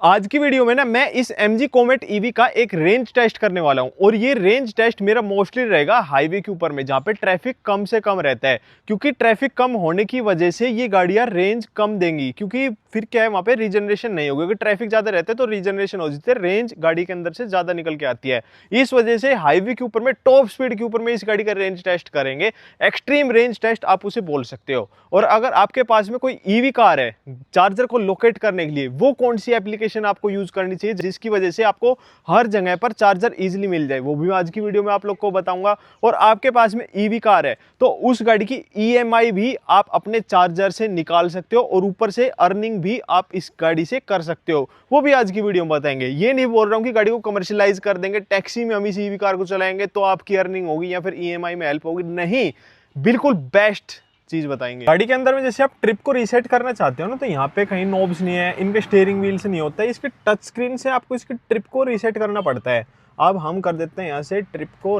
आज की वीडियो में ना मैं इस MG कोमेट EV का एक रेंज टेस्ट करने वाला हूं और ये रेंज टेस्ट मेरा मोस्टली रहेगा हाईवे के ऊपर में जहां पे ट्रैफिक कम से कम रहता है, क्योंकि ट्रैफिक कम होने की वजह से ये गाड़ियां रेंज कम देंगी। क्योंकि फिर क्या है, वहां पे रीजनरेशन नहीं होगी। अगर ट्रैफिक ज्यादा रहता है तो रीजनरेशन हो जाती है, रेंज गाड़ी के अंदर से ज्यादा निकल के आती है। इस वजह से हाईवे के ऊपर में टॉप स्पीड के ऊपर में इस गाड़ी का रेंज टेस्ट करेंगे। एक्सट्रीम रेंज टेस्ट आप उसे बोल सकते हो। और अगर आपके पास में कोई EV कार है, चार्जर को लोकेट करने के लिए वो कौन सी एप्लीकेशन आपको यूज करनी चाहिए जिसकी वजह से आपको हर जगह पर चार्जर इजीली मिल जाए, वो भी आज की वीडियो में आप लोग को बताऊंगा। और आपके पास में EV कार है तो उस गाड़ी की EMI भी आप अपने चार्जर से निकाल सकते हो और ऊपर से अर्निंग भी आप इस गाड़ी से कर सकते हो, वो भी आज की वीडियो में बताएंगे। ये नहीं बोल रहा हूं कि गाड़ी को कमर्शियलाइज कर देंगे, टैक्सी में हम इस EV कार को चलाएंगे तो आपकी अर्निंग होगी या फिर EMI में हेल्प होगी, नहीं, बिल्कुल बेस्ट चीज बताएंगे। गाड़ी के अंदर में जैसे आप ट्रिप को रीसेट करना चाहते हो ना, तो यहाँ पे कहीं नॉब्स नहीं है, इनके स्टीयरिंग व्हील से नहीं होता है, इसके टच स्क्रीन से आपको इसकी ट्रिप को रीसेट करना पड़ता है। अब हम कर देते हैं यहाँ से ट्रिप को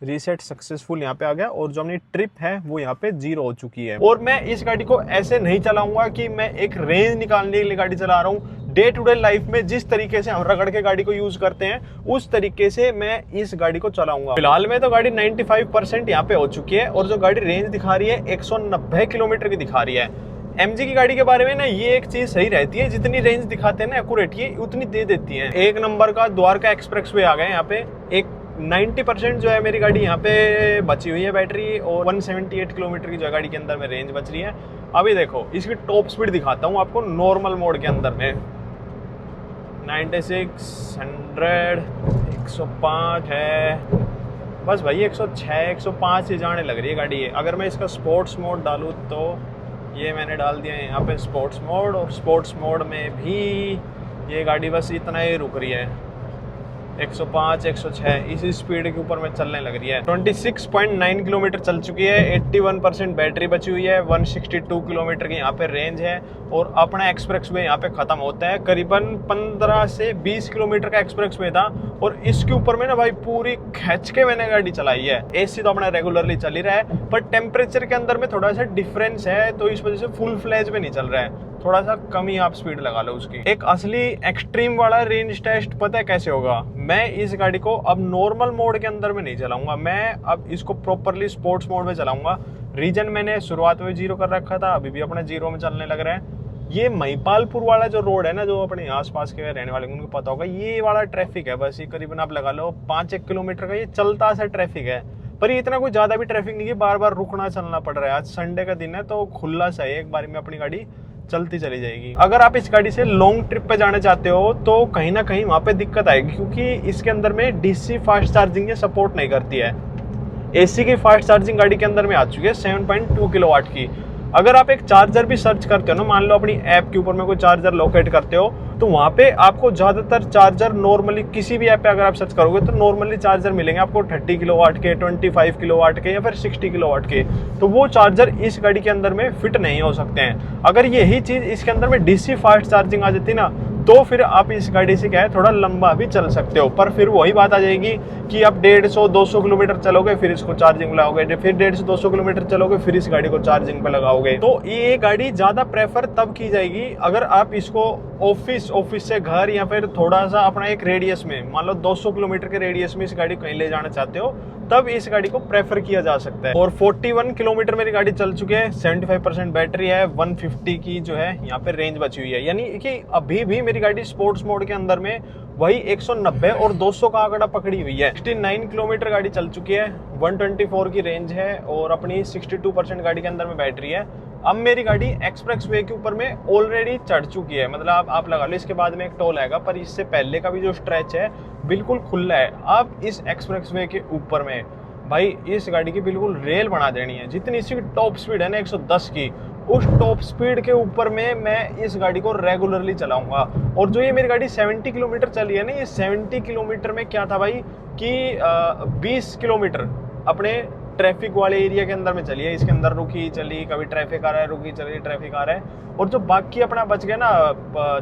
रीसेट सक्सेसफुल यहाँ पे आ गया और जो अपनी ट्रिप है वो यहाँ पे 0 हो चुकी है। और मैं इस गाड़ी को ऐसे नहीं चलाऊंगा कि मैं एक रेंज निकालने के लिए गाड़ी चला रहा हूँ। डे टू डे लाइफ में जिस तरीके से हम रगड़ के गाड़ी को यूज करते हैं उस तरीके से मैं इस गाड़ी को चलाऊंगा। फिलहाल में तो गाड़ी 95% यहाँ पे हो चुकी है और जो गाड़ी रेंज दिखा रही है 190 किलोमीटर की दिखा रही है। MG की गाड़ी के बारे में ना ये एक चीज सही रहती है, जितनी रेंज दिखाते हैं ना एक्यूरेट, ये उतनी दे देती है। एक नंबर का द्वारका एक्सप्रेस वे आ गए यहाँ पे। एक 90% जो है मेरी गाड़ी यहाँ पे बची हुई है बैटरी और 178 किलोमीटर की जो गाड़ी के अंदर में रेंज बच रही है। अभी देखो इसकी टॉप स्पीड दिखाता हूँ आपको नॉर्मल मोड के अंदर में। 96, 100, 105 है, बस भाई 106, 105 से जाने लग रही है गाड़ी ये। अगर मैं इसका स्पोर्ट्स मोड डालूँ तो ये मैंने डाल दिया है यहाँ पे स्पोर्ट्स मोड, और स्पोर्ट्स मोड में भी ये गाड़ी बस इतना ही रुक रही है, 105, 106 इसी स्पीड के ऊपर में चलने लग रही है। 26.9 किलोमीटर चल चुकी है, 81% बैटरी बची हुई है, 162 किलोमीटर की यहाँ पे रेंज है और अपना एक्सप्रेस वे यहाँ पे खत्म होता है। करीबन 15 से 20 किलोमीटर का एक्सप्रेस वे था और इसके ऊपर में ना भाई पूरी खींच के मैंने गाड़ी चलाई है। AC तो अपना रेगुलरली चल ही रहा है, पर टेम्परेचर के अंदर में थोड़ा सा डिफरेंस है तो इस वजह से फुल फ्लैज में नहीं चल रहा है, थोड़ा सा कम ही आप स्पीड लगा लो उसकी। एक असली एक्सट्रीम वाला रेंज टेस्ट पता है कैसे होगा? मैं इस गाड़ी को अब नॉर्मल मोड के अंदर में नहीं चलाऊंगा, मैं अब इसको प्रॉपरली स्पोर्ट्स मोड में चलाऊंगा। रीजन मैंने शुरुआत में 0 कर रखा था, अभी भी अपना 0 में चलने लग रहा है। ये महिपालपुर वाला जो रोड है ना, जो अपने आसपास के रहने वाले उनको पता होगा, ये वाला ट्रैफिक है बस, ये करीबन आप लगा लो 5-1 किलोमीटर का ये चलता सा ट्रैफिक है। पर ये इतना कोई ज्यादा भी ट्रैफिक नहीं है, बार बार रुकना चलना पड़ रहा है। आज संडे का दिन है तो खुला सा है, एक बार में अपनी गाड़ी चलती चली जाएगी। अगर आप इस गाड़ी से लॉन्ग ट्रिप पे जाना चाहते हो तो कहीं ना कहीं वहां पे दिक्कत आएगी, क्योंकि इसके अंदर में DC फास्ट चार्जिंग ये सपोर्ट नहीं करती है। AC की फास्ट चार्जिंग गाड़ी के अंदर में आ चुकी है 7.2 किलोवाट की। अगर आप एक चार्जर भी सर्च करते हो ना, मान लो अपनी ऐप के ऊपर में कोई चार्जर लोकेट करते हो, तो वहां पे आपको ज्यादातर चार्जर नॉर्मली किसी भी ऐप पे अगर आप सर्च करोगे तो नॉर्मली चार्जर मिलेंगे आपको 30 किलोवाट के, 25 किलोवाट के या फिर 60 किलोवाट के। तो वो चार्जर इस गाड़ी के अंदर में फिट नहीं हो सकते हैं। अगर यही चीज इसके अंदर में DC फास्ट चार्जिंग आ जाती ना, तो फिर आप इस गाड़ी से क्या है थोड़ा लंबा भी चल सकते हो। पर फिर वही बात आ जाएगी कि आप 150-200 किलोमीटर चलोगे फिर इसको चार्जिंग लगाओगे, फिर 150-200 किलोमीटर चलोगे फिर इस गाड़ी को चार्जिंग पे लगाओगे। तो ये गाड़ी ज्यादा प्रेफर तब की जाएगी अगर आप इसको ऑफिस से घर या फिर थोड़ा सा अपना एक रेडियस में, मान लो 200 किलोमीटर के रेडियस में इस गाड़ी को कहीं ले जाना चाहते हो, तब इस गाड़ी को प्रेफर किया जा सकता है। और 41 किलोमीटर मेरी गाड़ी चल चुकी है, 75% बैटरी है, 150 की जो है यहाँ पे रेंज बची हुई है। यानी कि अभी भी मेरी गाड़ी स्पोर्ट्स मोड के अंदर में वही 190 और 200 का आंकड़ा पकड़ी हुई है। 69 किलोमीटर गाड़ी चल चुकी है, 124 की रेंज है और अपनी 62% गाड़ी के अंदर में बैटरी है। अब मेरी गाड़ी एक्सप्रेस वे के ऊपर में ऑलरेडी चढ़ चुकी है, मतलब आप लगा लो इसके बाद में एक टोल आएगा, पर इससे पहले का भी जो स्ट्रेच है बिल्कुल खुला है। अब इस एक्सप्रेस वे के ऊपर में भाई इस गाड़ी की बिल्कुल रेल बना देनी है। जितनी इसकी टॉप स्पीड है ना 110 की, उस टॉप स्पीड के ऊपर में मैं इस गाड़ी को रेगुलरली चलाऊंगा। और जो ये मेरी गाड़ी 70 किलोमीटर चली है ना, ये 70 किलोमीटर में क्या था भाई कि 20 किलोमीटर अपने ट्रैफिक वाले एरिया के अंदर में चली है, इसके अंदर रुकी चली, कभी ट्रैफिक आ रहा है रुकी चली, ट्रैफिक आ रहा है, और जो बाकी अपना बच गया ना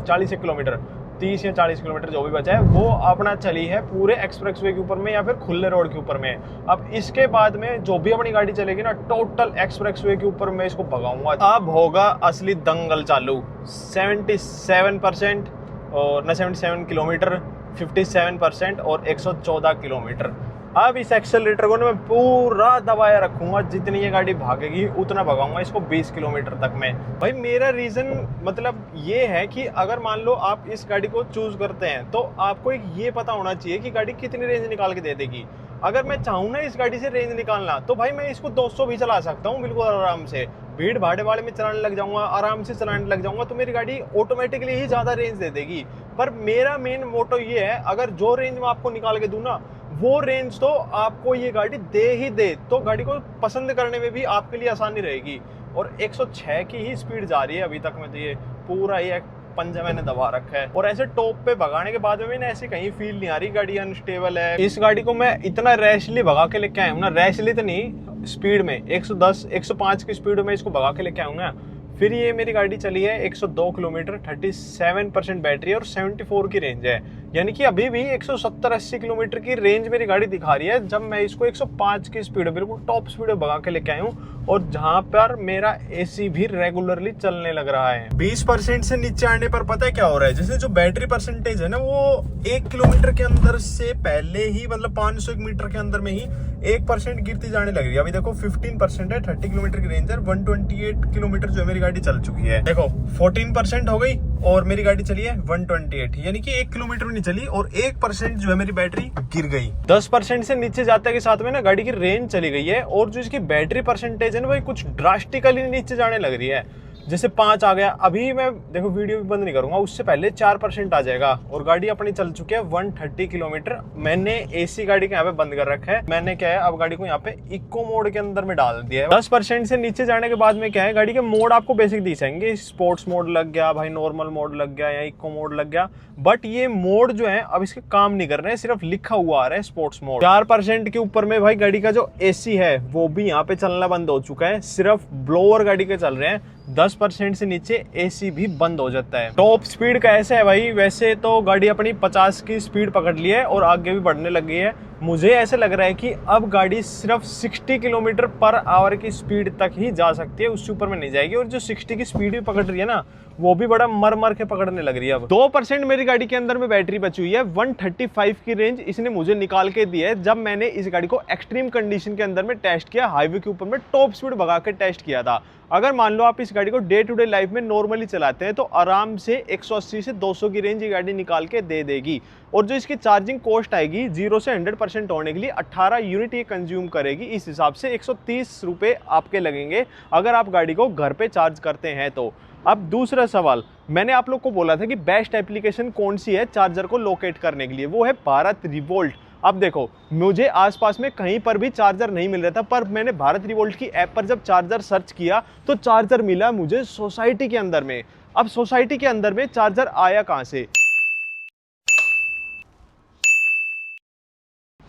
40 किलोमीटर, 30 या 40 किलोमीटर जो भी बचा है वो अपना चली है पूरे एक्सप्रेसवे के ऊपर में या फिर खुले रोड के ऊपर में। अब इसके बाद में जो भी अपनी गाड़ी चलेगी ना टोटल एक्सप्रेसवे के ऊपर मैं इसको भगाऊंगा। अब होगा असली दंगल चालू। 77% और ना 77 किलोमीटर, 57% और 114 किलोमीटर। अब इस एक्सेलरेटर को ना मैं पूरा दबाया रखूंगा, जितनी ये गाड़ी भागेगी उतना भगाऊंगा इसको 20 किलोमीटर तक में। भाई मेरा रीज़न मतलब ये है कि अगर मान लो आप इस गाड़ी को चूज़ करते हैं तो आपको एक ये पता होना चाहिए कि गाड़ी कितनी रेंज निकाल के दे देगी। अगर मैं चाहूँ ना इस गाड़ी से रेंज निकालना तो भाई मैं इसको 200 भी चला सकता हूँ बिल्कुल आराम से। भीड़ भाड़ वाले में चलाने लग जाऊंगा, आराम से चलाने लग जाऊंगा तो मेरी गाड़ी ऑटोमेटिकली ही ज़्यादा रेंज दे देगी। पर मेरा मेन मोटो ये है, अगर जो रेंज मैं आपको निकाल के दूँ ना वो रेंज तो आपको ये गाड़ी दे ही दे, तो गाड़ी को पसंद करने में भी आपके लिए आसानी रहेगी। और 106 की ही स्पीड जा रही है अभी तक में, तो ये पूरा ही पंजा मैंने दबा रखा है। और ऐसे टॉप पे भगाने के बाद में ऐसे कहीं फील नहीं आ रही गाड़ी अनस्टेबल है। इस गाड़ी को मैं इतना रैशली भगा के लेके आया हूँ ना, रैशली तो नहीं, स्पीड में 110 105 की स्पीड में इसको भगा के लेके आऊंगा। फिर ये मेरी गाड़ी चली है 102 किलोमीटर, 37% बैटरी और 74 की रेंज है, यानी कि अभी भी 170-80 किलोमीटर की रेंज मेरी गाड़ी दिखा रही है जब मैं इसको 105 की स्पीड बिल्कुल टॉप स्पीड में भगा के लेके आया हूँ। और जहाँ पर मेरा एसी भी रेगुलरली चलने लग रहा है। 20% से नीचे आने पर पता है क्या हो रहा है, जैसे जो बैटरी परसेंटेज है ना वो 1 किलोमीटर के अंदर से पहले ही मतलब 500 मीटर के अंदर में ही 1% गिरती जाने लग रही है। अभी देखो 15% है, 30 किलोमीटर की रेंज है, 128 किलोमीटर जो है मेरी गाड़ी चल चुकी है। देखो 14% हो गई और मेरी गाड़ी चली है 128, यानी कि 1 किलोमीटर नहीं चली और 1% जो है मेरी बैटरी गिर गई। 10% से नीचे जाते के साथ में ना गाड़ी की रेंज चली गई है और जो इसकी बैटरी परसेंटेज है ना भाई कुछ ड्रास्टिकली नीचे जाने लग रही है। जैसे 5 आ गया, अभी मैं देखो वीडियो भी बंद नहीं करूंगा, उससे पहले 4% आ जाएगा और गाड़ी अपनी चल चुकी है 130 किलोमीटर। मैंने एसी गाड़ी के यहाँ पे बंद कर रखा है। मैंने क्या है अब गाड़ी को यहाँ पे इको मोड के अंदर में डाल दिया है। 10% से नीचे जाने के बाद में क्या है, गाड़ी के मोड आपको बेसिक दिख जाएंगे। स्पोर्ट्स मोड लग गया भाई, नॉर्मल मोड लग गया या इको मोड लग गया, बट ये मोड जो है अब इसके काम नहीं कर रहे हैं, सिर्फ लिखा हुआ आ रहा है स्पोर्ट्स मोड। 4% के ऊपर में भाई गाड़ी का जो एसी है वो भी यहाँ पे चलना बंद हो चुका है, सिर्फ ब्लोअर गाड़ी के चल रहे हैं। 10% से नीचे एसी भी बंद हो जाता है। टॉप स्पीड का ऐसा है भाई, वैसे तो गाड़ी अपनी 50 की स्पीड पकड़ ली है और आगे भी बढ़ने लग गई है। मुझे ऐसे लग रहा है कि अब गाड़ी सिर्फ 60 किलोमीटर पर आवर की स्पीड तक ही जा सकती है, उससे ऊपर में नहीं जाएगी। और जो 60 की स्पीड भी पकड़ रही है ना वो भी बड़ा मर मर के पकड़ने लग रही है। अब 2% मेरी गाड़ी के अंदर में बैटरी बची हुई है। 135 की रेंज इसने मुझे निकाल के दी है जब मैंने इस गाड़ी को एक्सट्रीम कंडीशन के अंदर में टेस्ट किया, हाईवे के ऊपर में टॉप स्पीड भगा के टेस्ट किया था। अगर मान लो आप इस गाड़ी को डे टू डे लाइफ में नॉर्मली चलाते हैं तो आराम से 180 से 200 की रेंज ये गाड़ी निकाल के दे देगी। और जो इसकी चार्जिंग कॉस्ट आएगी 0 से 100% होने के लिए 18 यूनिट ये कंज्यूम करेगी। इस हिसाब से 130 रुपये आपके लगेंगे अगर आप गाड़ी को घर पे चार्ज करते हैं तो। अब दूसरा सवाल, मैंने आप लोग को बोला था कि बेस्ट एप्लीकेशन कौन सी है चार्जर को लोकेट करने के लिए, वो है भारत रिवोल्ट। अब देखो मुझे आसपास में कहीं पर भी चार्जर नहीं मिल रहा था, पर मैंने भारत रिवोल्ट की ऐप पर जब चार्जर सर्च किया तो चार्जर मिला मुझे सोसाइटी के अंदर में। अब सोसाइटी के अंदर में चार्जर आया कहां से,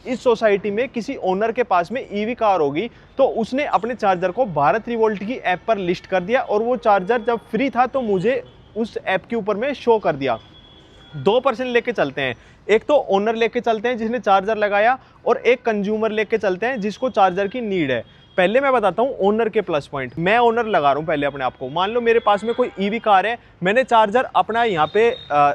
इस सोसाइटी में किसी ओनर के पास में ईवी कार होगी तो उसने अपने चार्जर को भारत रिवोल्ट की ऐप पर लिस्ट कर दिया और वो चार्जर जब फ्री था तो मुझे उस ऐप के ऊपर में शो कर दिया। 2% लेके चलते हैं, एक तो ओनर लेके चलते हैं जिसने चार्जर लगाया और एक कंज्यूमर लेके चलते हैं जिसको चार्जर की नीड है। पहले मैं बताता हूं ओनर के प्लस पॉइंट। मैं ओनर लगा रहा हूं पहले अपने आप को। मान लो मेरे पास में कोई ईवी कार है, मैंने चार्जर अपना यहाँ पे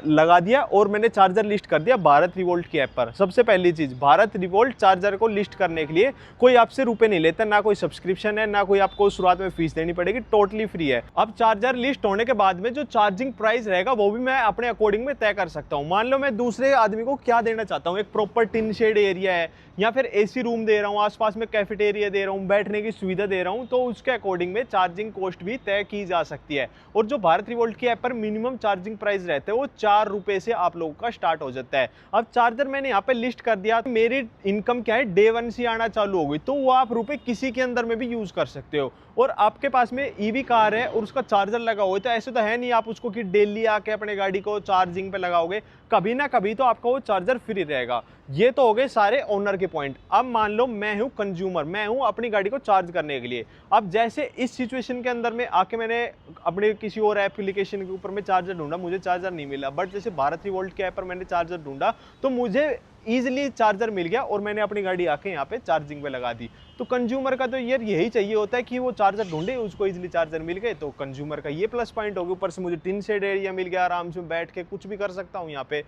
लगा दिया और मैंने चार्जर लिस्ट कर दिया भारत रिवोल्ट की ऐप पर। सबसे पहली चीज, भारत रिवोल्ट चार्जर को लिस्ट करने के लिए कोई आपसे रुपए नहीं लेता, ना कोई सब्सक्रिप्शन है, ना कोई आपको शुरुआत में फीस देनी पड़ेगी, टोटली फ्री है। अब चार्जर लिस्ट होने के बाद में जो चार्जिंग प्राइस रहेगा वो भी मैं अपने अकॉर्डिंग में तय कर सकता हूँ। मान लो मैं दूसरे आदमी को क्या देना चाहता हूँ, एक प्रॉपर टिन शेड एरिया है या फिर एसी रूम दे रहा हूँ, आसपास में कैफेटेरिया दे रहा हूँ, बैठने की सुविधा दे रहा हूँ, तो उसके अकॉर्डिंग में चार्जिंग कॉस्ट भी तय की जा सकती है। और जो भारत रिवोल्ट की ऐप पर मिनिमम चार्जिंग प्राइस रहता है वो 4 रुपए से आप लोगों का स्टार्ट हो जाता है। अब चार्जर मैंने यहाँ पे लिस्ट कर दिया, मेरी इनकम क्या है डे 1 से आना चालू हो गई, तो वो आप रुपए किसी के अंदर में भी यूज कर सकते हो। और आपके पास में ईवी कार है और उसका चार्जर लगा हुआ है, तो ऐसे तो है नहीं आप उसको कि डेली आके अपने गाड़ी को चार्जिंग पे लगाओगे, कभी ना कभी तो आपका वो चार्जर फ्री रहेगा। ये तो हो गए सारे ओनर के पॉइंट। अब मान लो मैं हूं कंज्यूमर, मैं हूं अपनी गाड़ी को चार्ज करने के लिए। अब जैसे इस सिचुएशन के अंदर में आके मैंने अपने किसी और एप्लीकेशन के ऊपर में चार्जर ढूंढा, मुझे चार्जर नहीं मिला, बट जैसे भारत रिवोल्ट के ऐप पर मैंने चार्जर ढूंढा तो मुझे ईजिली चार्जर मिल गया और मैंने अपनी गाड़ी आके यहाँ पे चार्जिंग पे लगा दी। तो कंज्यूमर का तो यार यही चाहिए होता है कि वो चार्जर ढूंढे, उसको इजीली चार्जर मिल गए, तो कंज्यूमर का ये प्लस पॉइंट होगा। ऊपर से मुझे टिन शेड एरिया मिल गया, आराम से बैठ के कुछ भी कर सकता हूँ यहाँ पे।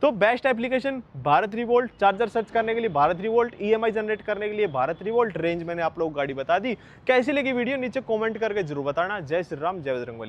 तो best application Bharat revolt, charger search करने के लिए भारत रिवोल्ट, ईएमआई जनरेट करने के लिए भारत रिवोल्ट, रेंज मैंने आप लोगों को गाड़ी बता दी। कैसी लगी वीडियो नीचे कमेंट करके जरूर बताना। जय श्री राम, जय बजरंगबली।